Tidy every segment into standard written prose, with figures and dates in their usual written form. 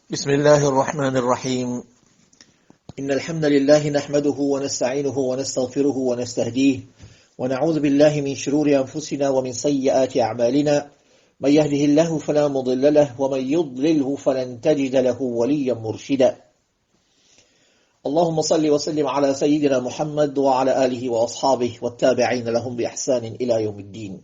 بسم الله الرحمن الرحيم إن الحمد لله نحمده ونستعينه ونستغفره ونستهديه ونعوذ بالله من شرور أنفسنا ومن سيئات أعمالنا من يهده الله فلا مضل له ومن يضلله فلن تجد له وليا مرشدا اللهم صل وسلم على سيدنا محمد وعلى آله وأصحابه والتابعين لهم بإحسان إلى يوم الدين.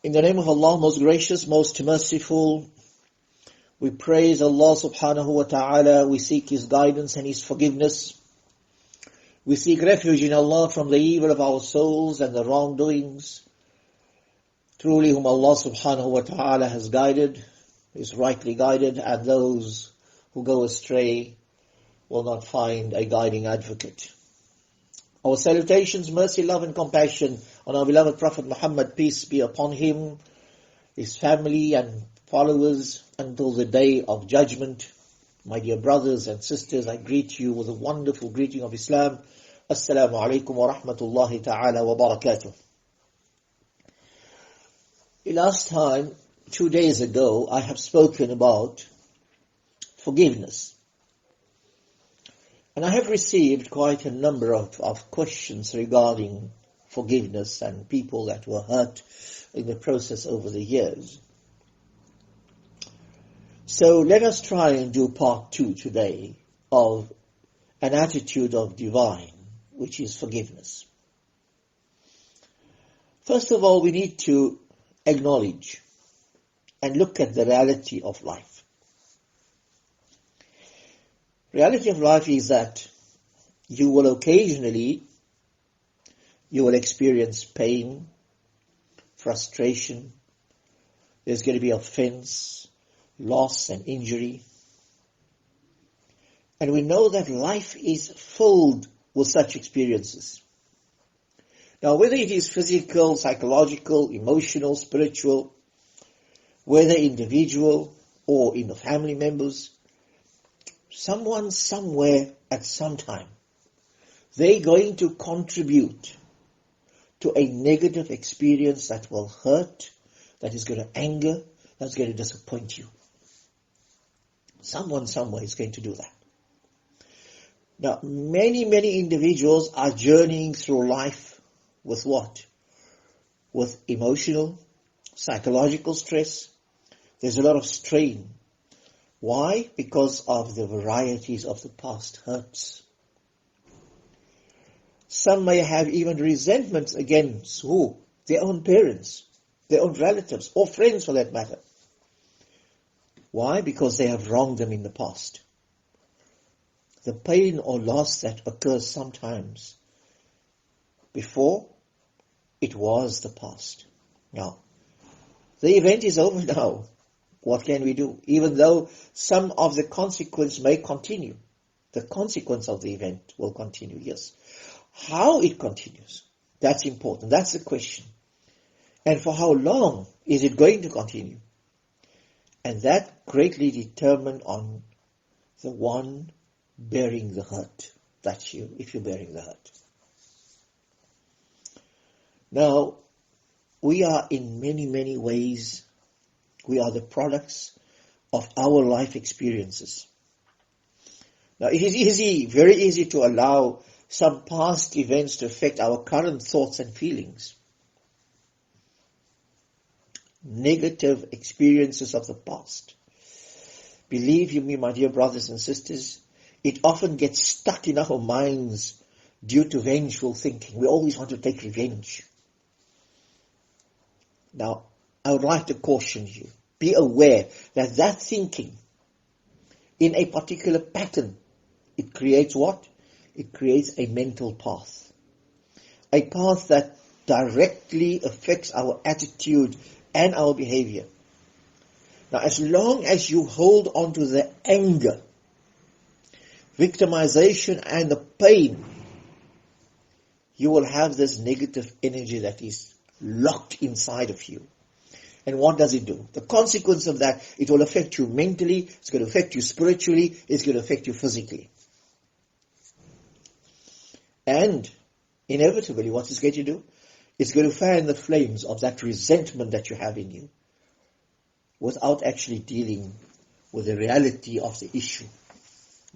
In the name of Allah, most gracious, most merciful, we praise Allah subhanahu wa ta'ala, we seek His guidance and His forgiveness. We seek refuge in Allah from the evil of our souls and the wrongdoings. Truly whom Allah subhanahu wa ta'ala has guided, is rightly guided, and those who go astray will not find a guiding advocate. Our salutations, mercy, love and compassion on our beloved Prophet Muhammad, peace be upon him, his family and followers until the day of judgment. My dear brothers and sisters, I greet you with a wonderful greeting of Islam. Assalamu alaikum wa rahmatullahi ta'ala wa barakatuh. Last time, 2 days ago, I have spoken about forgiveness. And I have received quite a number of questions regarding forgiveness and people that were hurt in the process over the years. So let us try and do part 2 today of an attitude of divine, which is forgiveness. First of all, we need to acknowledge and look at the reality of life. Reality of life is that you will experience pain, frustration, there's going to be offense, loss and injury. And we know that life is filled with such experiences. Now, whether it is physical, psychological, emotional, spiritual, whether individual or in the family members, someone somewhere at some time, they're going to contribute to a negative experience that will hurt, that is going to anger, that's going to disappoint you. Someone somewhere is going to do that. Now, many individuals are journeying through life with what? With emotional, psychological stress. There's a lot of strain. Why? Because of the varieties of the past hurts. Some may have even resentments against who? Their own parents, their own relatives, or friends for that matter. Why? Because they have wronged them in the past. The pain or loss that occurs sometimes before, it was the past. Now, the event is over now. What can we do? Even though some of the consequence may continue, the consequence of the event will continue, yes. How it continues, that's important. That's the question. And for how long is it going to continue? And that greatly determined on the one bearing the hurt. That's you, if you're bearing the hurt. Now, we are in many ways, we are the products of our life experiences. Now, it is easy, very easy to allow some past events to affect our current thoughts and feelings. Negative experiences of the past. Believe you me, my dear brothers and sisters, it often gets stuck in our minds due to vengeful thinking. We always want to take revenge. Now, I would like to caution you. Be aware that that thinking in a particular pattern, it creates what? It creates a mental path. A path that directly affects our attitude and our behavior. Now, as long as you hold on to the anger, victimization and the pain, you will have this negative energy that is locked inside of you. And what does it do? The consequence of that, it will affect you mentally, it's going to affect you spiritually, it's going to affect you physically. And inevitably, what it's going to do? It's going to fan the flames of that resentment that you have in you. without actually dealing with the reality of the issue.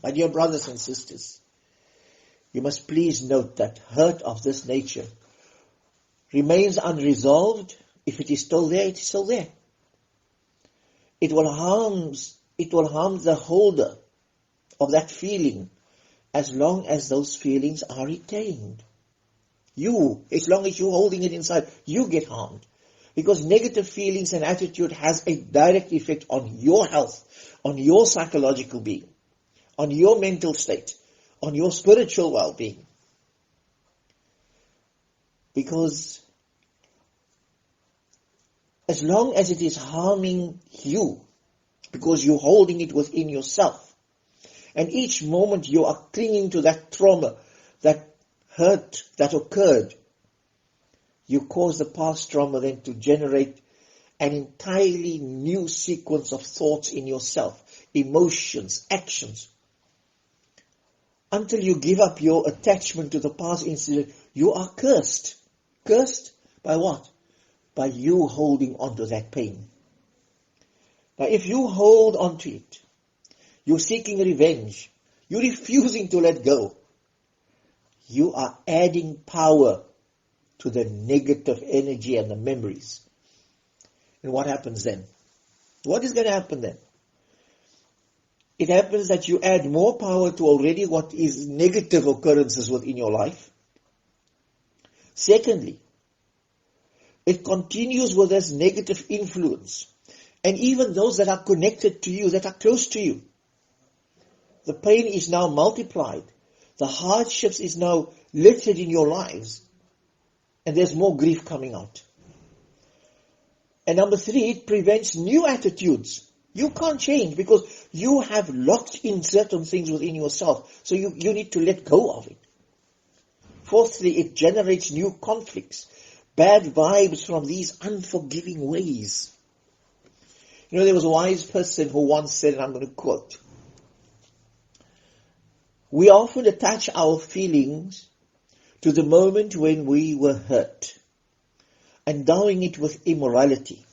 My dear brothers and sisters, you must please note that hurt of this nature remains unresolved. If it is still there, it is still there. It will harm the holder of that feeling as long as those feelings are retained. As long as you're holding it inside, you get harmed. Because negative feelings and attitude has a direct effect on your health, on your psychological being, on your mental state, on your spiritual well-being. Because as long as it is harming you, because you're holding it within yourself, and each moment you are clinging to that trauma, that hurt that occurred, you cause the past trauma then to generate an entirely new sequence of thoughts in yourself, emotions, actions. Until you give up your attachment to the past incident, you are cursed. Cursed by what? By you holding on to that pain. Now if you hold on to it, you're seeking revenge, you're refusing to let go, you are adding power to the negative energy and the memories. And what happens then? What is going to happen then? It happens that you add more power to already what is negative occurrences within your life. Secondly, it continues with this negative influence. And even those that are connected to you, that are close to you. The pain is now multiplied. The hardships is now littered in your lives. And there's more grief coming out. And number 3, it prevents new attitudes. You can't change because you have locked in certain things within yourself. So you need to let go of it. Fourthly, it generates new conflicts. Bad vibes from these unforgiving ways. You know, there was a wise person who once said, and I'm going to quote, "We often attach our feelings to the moment when we were hurt, endowing it with immorality.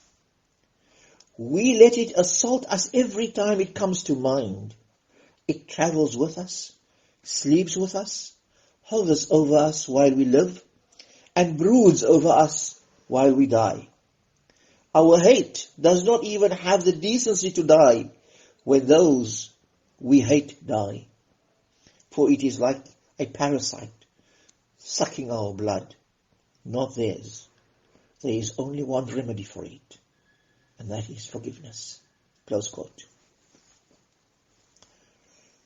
We let it assault us every time it comes to mind. It travels with us, sleeps with us, hovers over us while we live, and broods over us while we die. Our hate does not even have the decency to die when those we hate die. For it is like a parasite sucking our blood, not theirs. There is only one remedy for it, and that is forgiveness." Close quote.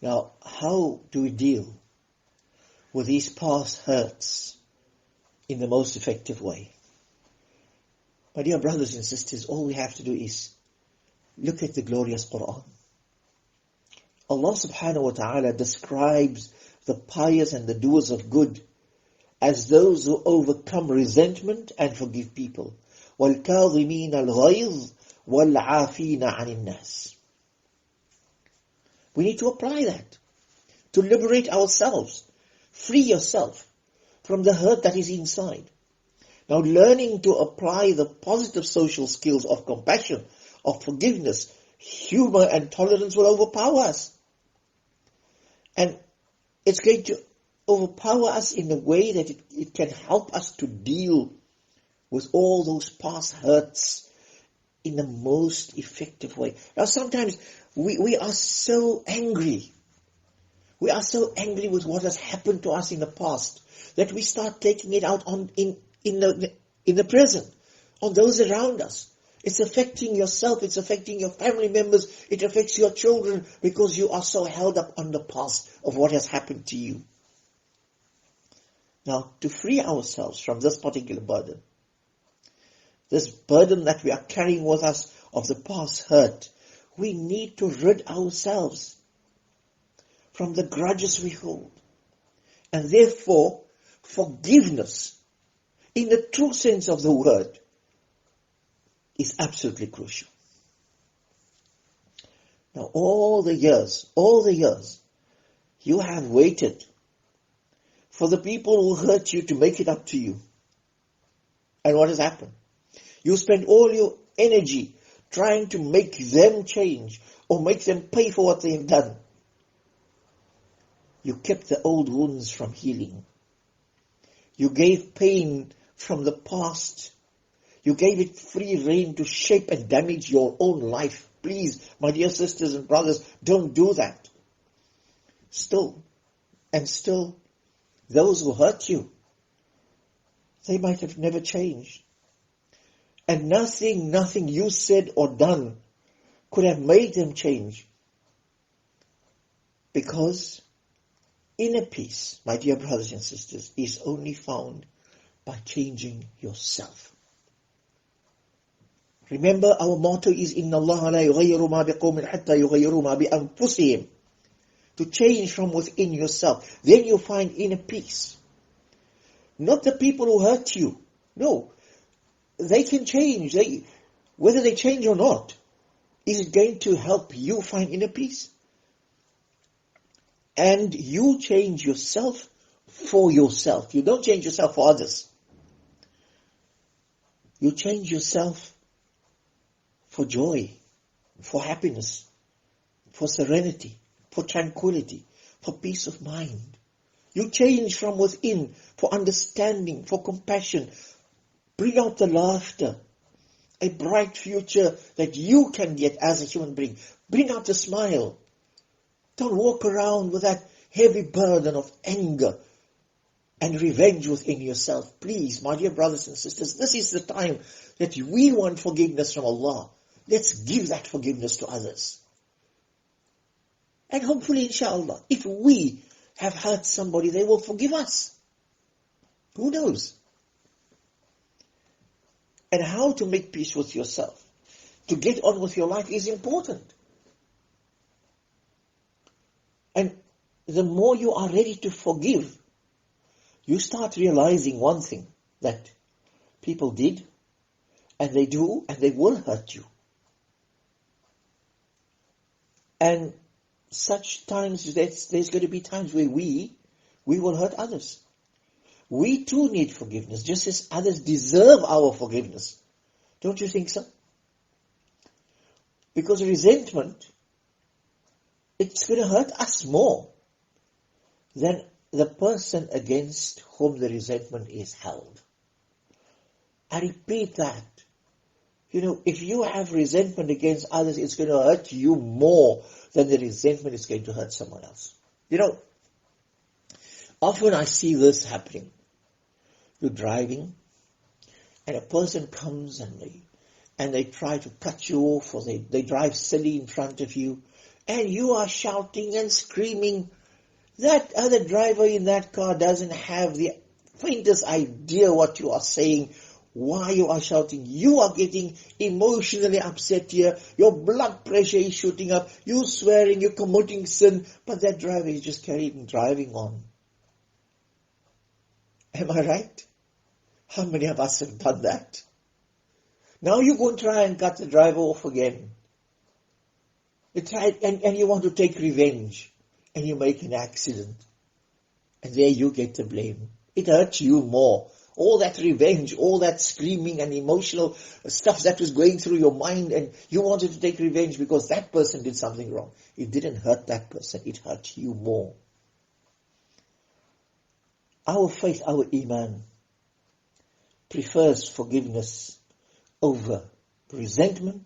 Now, how do we deal with these past hurts in the most effective way? My dear brothers and sisters, all we have to do is look at the glorious Quran. Allah subhanahu wa ta'ala describes the pious and the doers of good as those who overcome resentment and forgive people. وَالْكَاظِمِينَ الْغَيْظِ وَالْعَافِينَ عَنِ النَّاسِ. We need to apply that to liberate ourselves. Free yourself from the hurt that is inside. Now, learning to apply the positive social skills of compassion, of forgiveness, humor and tolerance will overpower us. And it's going to overpower us in a way that it can help us to deal with all those past hurts in the most effective way. Now, sometimes we are so angry. We are so angry with what has happened to us in the past that we start taking it out in the present, on those around us. It's affecting yourself, it's affecting your family members, it affects your children because you are so held up on the past of what has happened to you. Now, to free ourselves from this particular burden, this burden that we are carrying with us of the past hurt, we need to rid ourselves from the grudges we hold. And therefore, forgiveness, in the true sense of the word, is absolutely crucial. Now, all the years, you have waited for the people who hurt you to make it up to you. And what has happened? You spend all your energy trying to make them change or make them pay for what they've done. You kept the old wounds from healing. You gave pain from the past. You gave it free rein to shape and damage your own life. Please, my dear sisters and brothers, don't do that. Still, those who hurt you, they might have never changed. And nothing you said or done could have made them change. Because inner peace, my dear brothers and sisters, is only found by changing yourself. Remember, our motto is إِنَّ اللَّهَ لَا يُغَيِّرُ مَا بِقَوْمٍ حَتَّى يُغَيِّرُوا مَا بِأَنفُسِهِمْ. To change from within yourself. Then you find inner peace. Not the people who hurt you. No. They can change. Whether they change or not, is it going to help you find inner peace? And you change yourself for yourself. You don't change yourself for others. You change yourself for joy, for happiness, for serenity, for tranquility, for peace of mind. You change from within for understanding, for compassion. Bring out the laughter, a bright future that you can get as a human being. Bring out the smile. Don't walk around with that heavy burden of anger and revenge within yourself. Please, my dear brothers and sisters, this is the time that we want forgiveness from Allah. Let's give that forgiveness to others. And hopefully, inshallah, if we have hurt somebody, they will forgive us. Who knows? And how to make peace with yourself, to get on with your life, is important. And the more you are ready to forgive, you start realizing one thing, that people did, and they do, and they will hurt you. And such times, there's going to be times where we will hurt others. We too need forgiveness, just as others deserve our forgiveness. Don't you think so? Because resentment, it's going to hurt us more than the person against whom the resentment is held. I repeat that. If you have resentment against others, it's going to hurt you more than the resentment is going to hurt someone else. Often I see this happening. You're driving, and a person comes and they try to cut you off, or they drive silly in front of you, and you are shouting and screaming. That other driver in that car doesn't have the faintest idea what you are saying, why you are shouting. You are getting emotionally upset here. Your blood pressure is shooting up. You're swearing, you're committing sin, but that driver is just carrying driving on. Am I right? How many of us have done that? Now you go and try and cut the driver off again. And you want to take revenge. And you make an accident. And there you get the blame. It hurts you more. All that revenge, all that screaming and emotional stuff that was going through your mind, and you wanted to take revenge because that person did something wrong. It didn't hurt that person. It hurt you more. Our faith, our iman, prefers forgiveness over resentment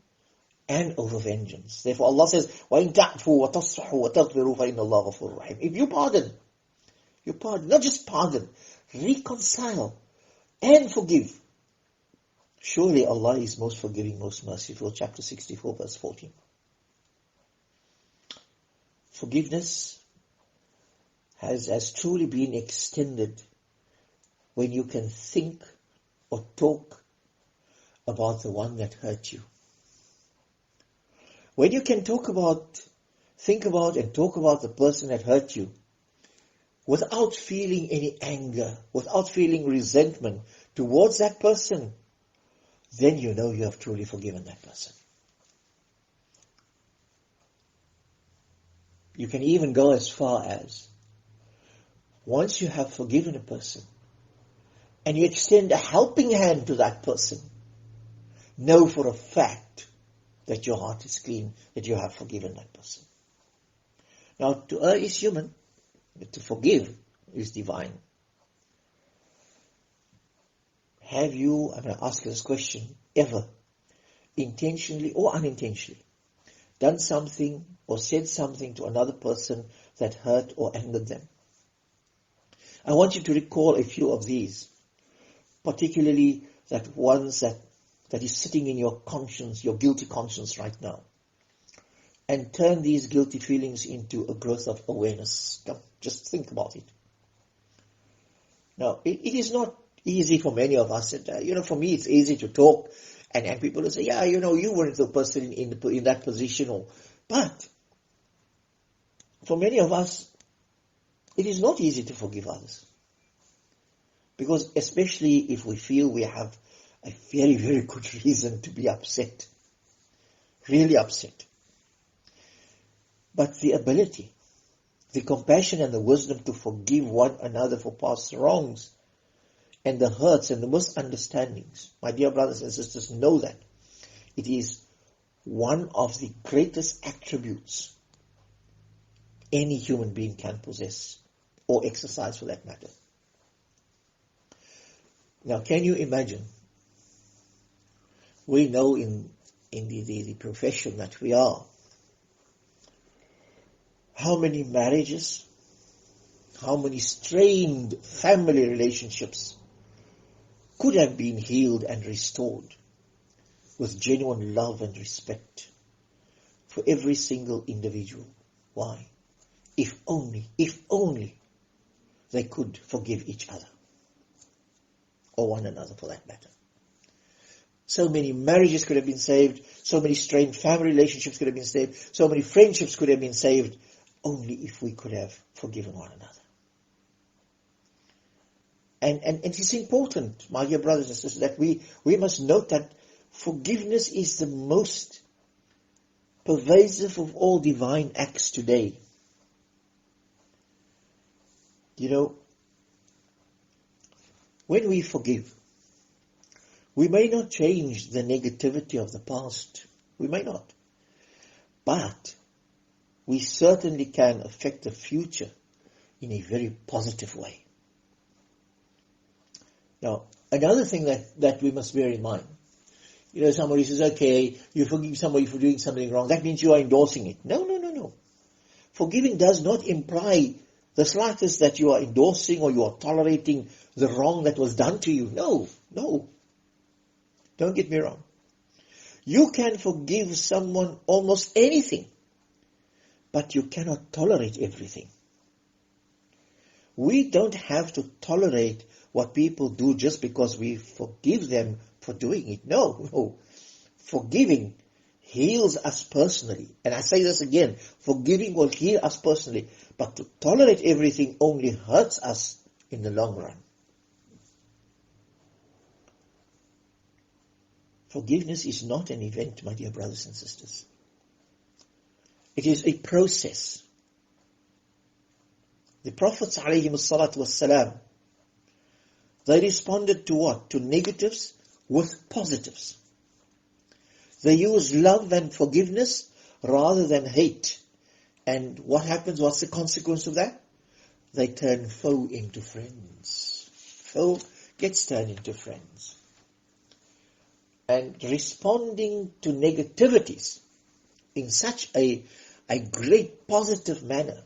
and over vengeance. Therefore Allah says, وَإِن تَعْفُوا وَتَصْفَحُوا وَتَغْفِرُوا فَإِنَّ اللَّهَ غَفُورٌ رَحِيمٌ. If you pardon, not just pardon, reconcile and forgive. Surely Allah is most forgiving, most merciful. Chapter 64, verse 14. Forgiveness has truly been extended when you can think or talk about the one that hurt you. When you can think about and talk about the person that hurt you without feeling any anger, without feeling resentment towards that person, then you know you have truly forgiven that person. You can even go as far as, once you have forgiven a person, and you extend a helping hand to that person, know for a fact that your heart is clean, that you have forgiven that person. Now, to err is human, but to forgive is divine. Have you, I'm going to ask you this question, ever, intentionally or unintentionally, done something or said something to another person that hurt or angered them? I want you to recall a few of these, particularly that ones that is sitting in your conscience, your guilty conscience right now. And turn these guilty feelings into a growth of awareness. Come, just think about it. Now, it is not easy for many of us. For me, it's easy to talk, and people will say, yeah, you weren't the person in that position. But for many of us, it is not easy to forgive others. Because especially if we feel we have a very, very good reason to be upset. Really upset. But the ability, the compassion and the wisdom to forgive one another for past wrongs and the hurts and the misunderstandings, my dear brothers and sisters, know that it is one of the greatest attributes any human being can possess or exercise for that matter. Now, can you imagine? We know in the profession that we are, how many marriages, how many strained family relationships could have been healed and restored with genuine love and respect for every single individual. Why? If only they could forgive each other, or one another for that matter. So many marriages could have been saved, so many strained family relationships could have been saved, so many friendships could have been saved, only if we could have forgiven one another. And it is important, my dear brothers and sisters, that we must note that forgiveness is the most pervasive of all divine acts today. When we forgive, we may not change the negativity of the past. We may not. But we certainly can affect the future in a very positive way. Now, another thing that we must bear in mind, somebody says, okay, you forgive somebody for doing something wrong, that means you are endorsing it. No. Forgiving does not imply the slightest that you are endorsing or you are tolerating the wrong that was done to you. No. Don't get me wrong. You can forgive someone almost anything, but you cannot tolerate everything. We don't have to tolerate what people do just because we forgive them for doing it. No. Forgiving heals us personally. And I say this again, forgiving will heal us personally, but to tolerate everything only hurts us in the long run. Forgiveness is not an event, my dear brothers and sisters. It is a process. The Prophets ﷺ, they responded to what? To negatives with positives. They used love and forgiveness rather than hate. And what happens? What's the consequence of that? They turn foe into friends. Foe gets turned into friends. And responding to negativities in such a great positive manner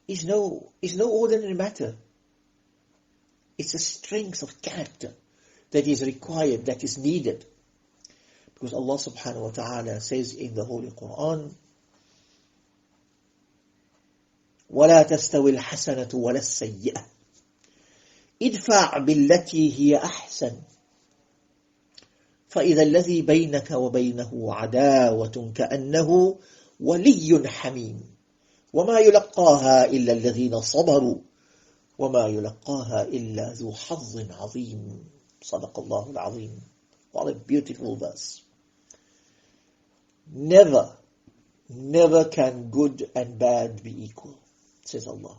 is no ordinary matter. It's a strength of character that is required, that is needed. Because Allah subhanahu wa ta'ala says in the Holy Quran, وَلَا تَسْتَوِي الْحَسَنَةُ وَلَا السَّيِّئَةُ ادْفَعْ بِالَّتِي هِيَ أَحْسَنُ فإذا الذي بينك وبينه عداوة كأنه ولي حميم وما يلقاها إلا الذين صبروا وما يلقاها إلا ذو حظ عظيم صدق الله العظيم. What a beautiful verse. Never can good and bad be equal, says Allah.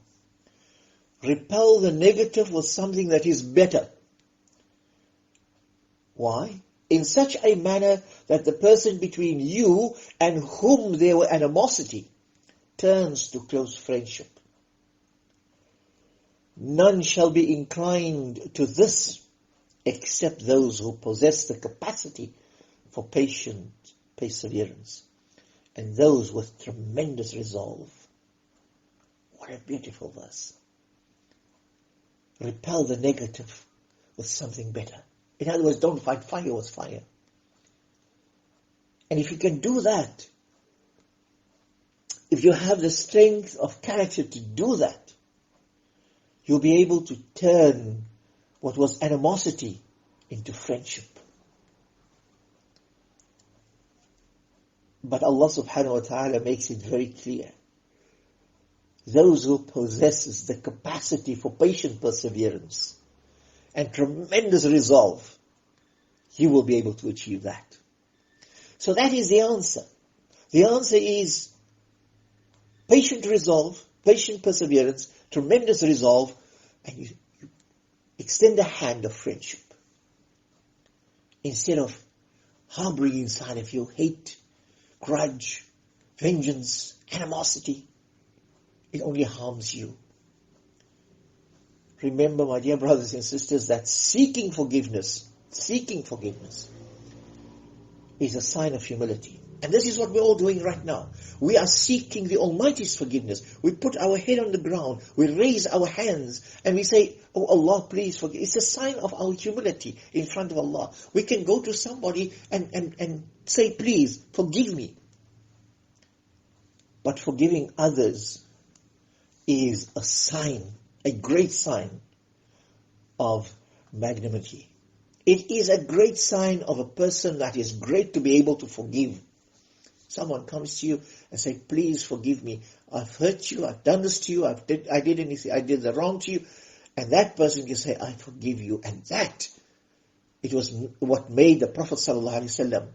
Repel the negative with something that is better. Why? in such a manner that the person between you and whom there were animosity turns to close friendship. None shall be inclined to this except those who possess the capacity for patient perseverance and those with tremendous resolve. What a beautiful verse. Repel the negative with something better. In other words, don't fight fire with fire. And if you can do that, if you have the strength of character to do that, you'll be able to turn what was animosity into friendship. But Allah subhanahu wa ta'ala makes it very clear. Those who possesses the capacity for patient perseverance and tremendous resolve, you will be able to achieve that. So that is the answer. The answer is patient resolve, patient perseverance, tremendous resolve, and you extend a hand of friendship. Instead of harboring inside of you hate, grudge, vengeance, animosity, it only harms you. Remember, my dear brothers and sisters, that seeking forgiveness is a sign of humility. And this is what we're all doing right now. We are seeking the Almighty's forgiveness. We put our head on the ground, we raise our hands, and we say, oh Allah, please forgive. It's a sign of our humility in front of Allah. We can go to somebody and say, please, forgive me. But forgiving others is a sign, a great sign of magnanimity. It is a great sign of a person that is great to be able to forgive. Someone comes to you and say, please forgive me. I've hurt you, I've done this to you, I did the wrong to you. And that person can say, I forgive you. And that, it was what made the Prophet ﷺ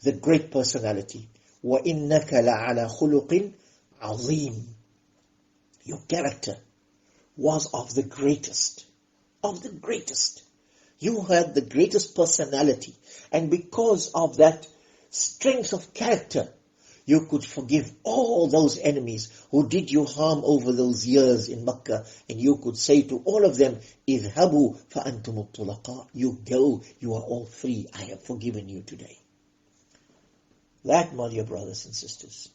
the great personality. وَإِنَّكَ لَعَلَى خُلُقٍ عَظِيمٍ. Your character was of the greatest. Of the greatest. You had the greatest personality. And because of that strength of character, you could forgive all those enemies who did you harm over those years in Mecca. And you could say to all of them, اذهبوا فأنتم الطلقاء. You go, you are all free. I have forgiven you today. That, my dear brothers and sisters.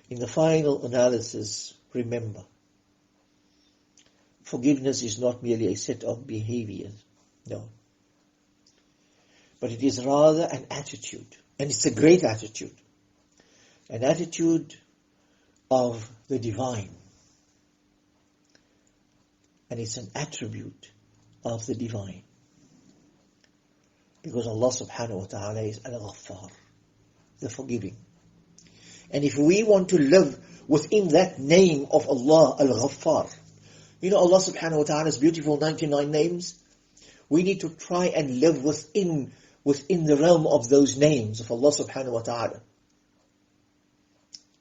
In the final analysis, remember, forgiveness is not merely a set of behaviors. No. But it is rather an attitude. And it's a great attitude. An attitude of the divine. And it's an attribute of the divine. Because Allah subhanahu wa ta'ala is Al-Ghaffar, the forgiving. And if we want to live within that name of Allah, Al-Ghaffar, you know Allah subhanahu wa ta'ala's beautiful 99 names, we need to try and live within the realm of those names of Allah subhanahu wa ta'ala.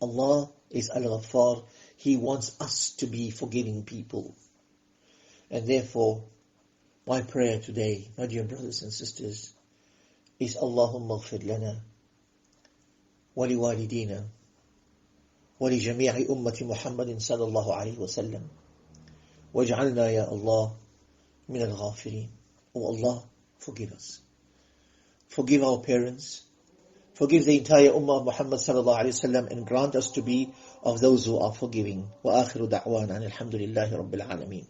Allah is Al-Ghaffar. He wants us to be forgiving people. And therefore, my prayer today, my dear brothers and sisters, is Allahumma ighfir lana wa liwalidina wa li jami'i ummati Muhammadin sallallahu alayhi wa sallam waj'alna ya Allah min al-ghafirin. Oh Allah, forgive us. Forgive our parents. Forgive the entire Ummah of Muhammad sallallahu alayhi wa sallam and grant us to be of those who are forgiving. Wa akhiru da'wana alhamdulillahi rabbil alameen.